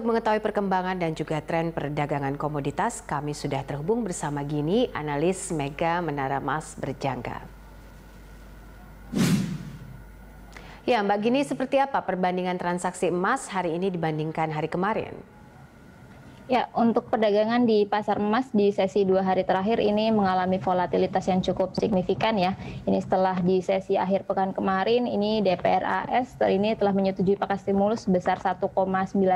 Untuk mengetahui perkembangan dan juga tren perdagangan komoditas, kami sudah terhubung bersama Gini, analis Mega Menara Emas Berjangka. Ya, Mbak Gini, seperti apa perbandingan transaksi emas hari ini dibandingkan hari kemarin? Ya, untuk perdagangan di pasar emas di sesi 2 hari terakhir ini mengalami volatilitas yang cukup signifikan ya. Ini setelah di sesi akhir pekan kemarin, ini DPR AS ini telah menyetujui paket stimulus sebesar 1,9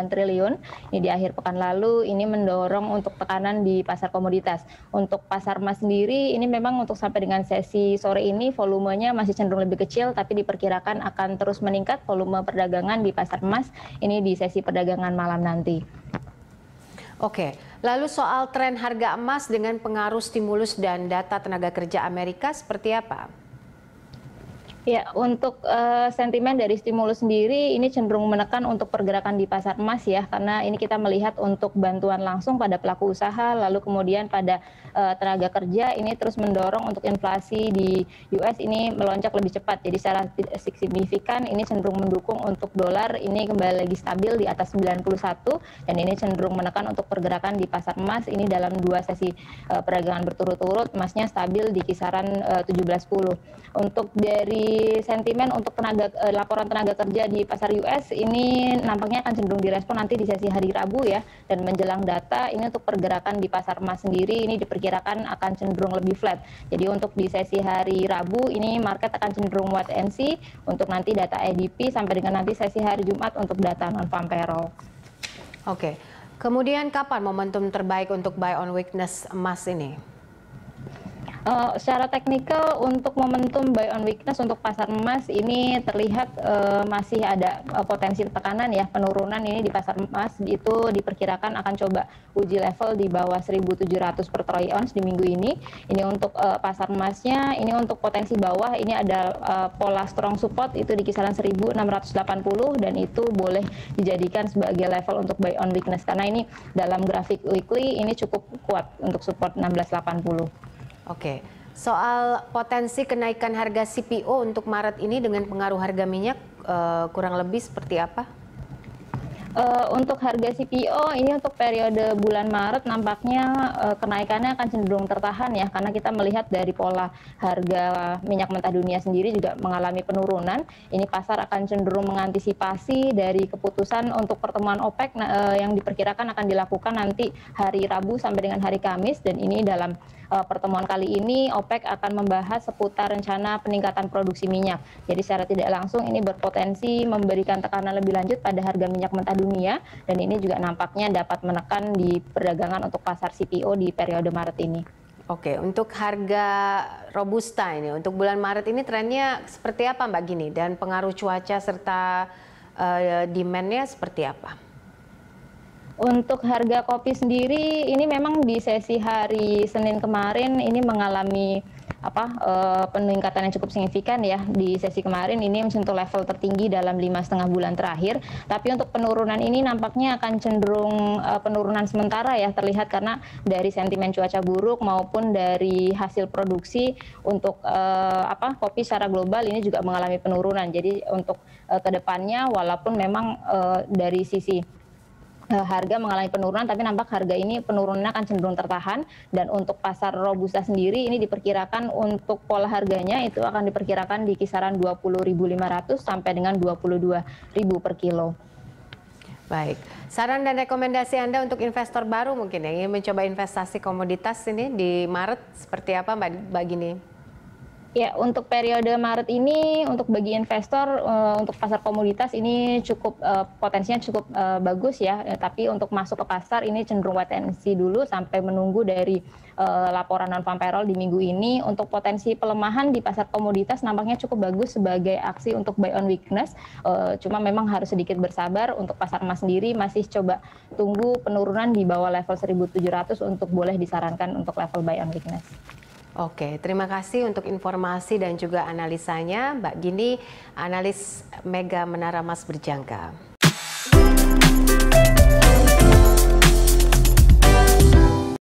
triliun. Ini di akhir pekan lalu, ini mendorong untuk tekanan di pasar komoditas. Untuk pasar emas sendiri, ini memang untuk sampai dengan sesi sore ini volumenya masih cenderung lebih kecil, tapi diperkirakan akan terus meningkat volume perdagangan di pasar emas ini di sesi perdagangan malam nanti. Oke, lalu soal tren harga emas dengan pengaruh stimulus dan data tenaga kerja Amerika seperti apa? Ya, untuk sentimen dari stimulus sendiri ini cenderung menekan untuk pergerakan di pasar emas ya, karena ini kita melihat untuk bantuan langsung pada pelaku usaha, lalu kemudian pada tenaga kerja ini terus mendorong untuk inflasi di US ini melonjak lebih cepat. Jadi secara signifikan ini cenderung mendukung untuk dolar ini kembali lagi stabil di atas 91 dan ini cenderung menekan untuk pergerakan di pasar emas ini dalam 2 sesi perdagangan berturut-turut emasnya stabil di kisaran 17.10. Untuk dari sentimen untuk laporan tenaga kerja di pasar US ini nampaknya akan cenderung direspon nanti di sesi hari Rabu ya, dan menjelang data ini untuk pergerakan di pasar emas sendiri ini diperkirakan akan cenderung lebih flat. Jadi untuk di sesi hari Rabu ini market akan cenderung wait and see untuk nanti data ADP sampai dengan nanti sesi hari Jumat untuk data non-farm payroll. Oke, kemudian kapan momentum terbaik untuk buy on weakness emas ini? Secara teknikal untuk momentum buy on weakness untuk pasar emas ini terlihat masih ada potensi tekanan ya, penurunan ini di pasar emas itu diperkirakan akan coba uji level di bawah 1.700 per troy ounce di minggu ini. Ini untuk pasar emasnya, ini untuk potensi bawah ini ada pola strong support itu di kisaran 1.680 dan itu boleh dijadikan sebagai level untuk buy on weakness karena ini dalam grafik weekly ini cukup kuat untuk support 1680. Oke, soal potensi kenaikan harga CPO untuk Maret ini dengan pengaruh harga minyak kurang lebih seperti apa? Untuk harga CPO ini untuk periode bulan Maret nampaknya kenaikannya akan cenderung tertahan ya, karena kita melihat dari pola harga minyak mentah dunia sendiri juga mengalami penurunan. Ini pasar akan cenderung mengantisipasi dari keputusan untuk pertemuan OPEC yang diperkirakan akan dilakukan nanti hari Rabu sampai dengan hari Kamis, dan ini dalam pertemuan kali ini OPEC akan membahas seputar rencana peningkatan produksi minyak. Jadi secara tidak langsung ini berpotensi memberikan tekanan lebih lanjut pada harga minyak mentah dunia, dan ini juga nampaknya dapat menekan di perdagangan untuk pasar CPO di periode Maret ini. Oke, untuk harga Robusta ini untuk bulan Maret ini trennya seperti apa Mbak Gini, dan pengaruh cuaca serta demand-nya seperti apa? Untuk harga kopi sendiri ini memang di sesi hari Senin kemarin ini mengalami peningkatan yang cukup signifikan ya. Di sesi kemarin ini menyentuh level tertinggi dalam 5,5 bulan terakhir, tapi untuk penurunan ini nampaknya akan cenderung penurunan sementara ya, terlihat karena dari sentimen cuaca buruk maupun dari hasil produksi untuk kopi secara global ini juga mengalami penurunan. Jadi untuk kedepannya walaupun memang dari sisi harga mengalami penurunan, tapi nampak harga ini penurunannya akan cenderung tertahan. Dan untuk pasar Robusta sendiri ini diperkirakan untuk pola harganya itu akan diperkirakan di kisaran 20.500 sampai dengan 22.000 per kilo. Baik, saran dan rekomendasi Anda untuk investor baru mungkin yang ingin mencoba investasi komoditas ini di Maret seperti apa Mbak Gini? Ya, untuk periode Maret ini untuk bagi investor untuk pasar komoditas ini cukup potensinya cukup bagus ya, tapi untuk masuk ke pasar ini cenderung wait and see dulu sampai menunggu dari laporan non-farm payroll di minggu ini. Untuk potensi pelemahan di pasar komoditas nampaknya cukup bagus sebagai aksi untuk buy on weakness, cuma memang harus sedikit bersabar. Untuk pasar emas sendiri masih coba tunggu penurunan di bawah level 1.700 untuk boleh disarankan untuk level buy on weakness. Oke, terima kasih untuk informasi dan juga analisanya Mbak Gini, analis Mega Menara Emas Berjangka.